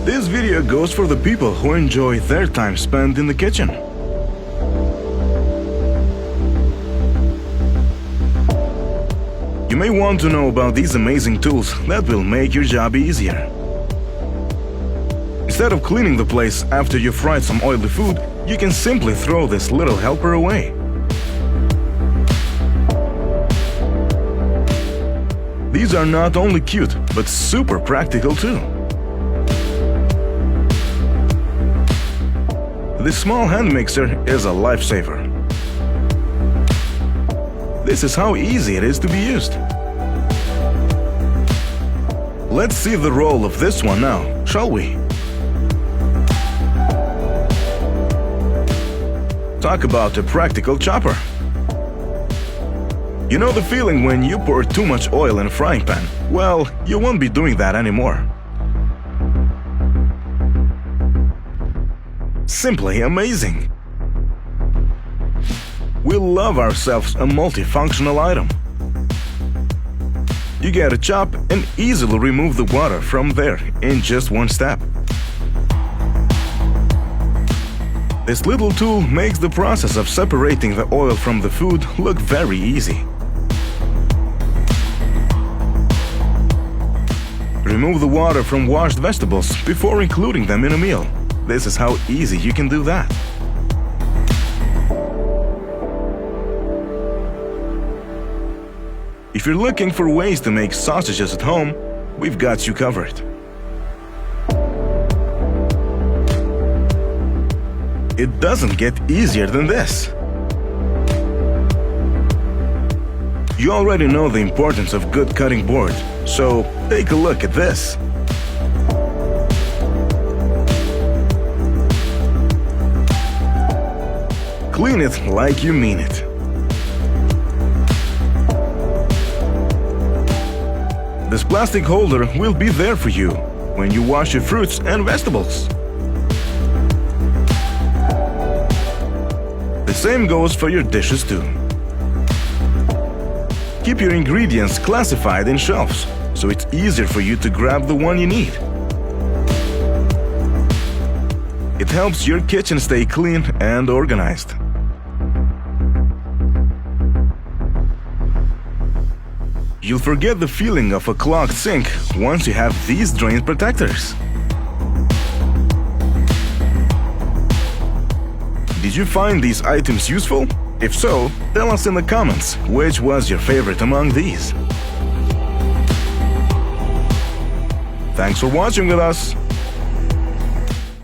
This video goes for the people who enjoy their time spent in the kitchen. You may want to know about these amazing tools that will make your job easier. Instead of cleaning the place after you've fried some oily food, you can simply throw this little helper away. These are not only cute, but super practical too. This small hand mixer is a lifesaver. This is how easy it is to be used. Let's see the role of this one now, shall we? Talk about a practical chopper. You know the feeling when you pour too much oil in a frying pan? Well, you won't be doing that anymore. Simply amazing! We love ourselves a multifunctional item. You get to chop and easily remove the water from there in just one step. This little tool makes the process of separating the oil from the food look very easy. Remove the water from washed vegetables before including them in a meal. This is how easy you can do that. If you're looking for ways to make sausages at home, we've got you covered. It doesn't get easier than this. You already know the importance of good cutting board, so take a look at this. Clean it like you mean it. This plastic holder will be there for you when you wash your fruits and vegetables. The same goes for your dishes too. Keep your ingredients classified in shelves, so it's easier for you to grab the one you need. It helps your kitchen stay clean and organized. You'll forget the feeling of a clogged sink once you have these drain protectors. Did you find these items useful? If so, tell us in the comments which was your favorite among these. Thanks for watching with us.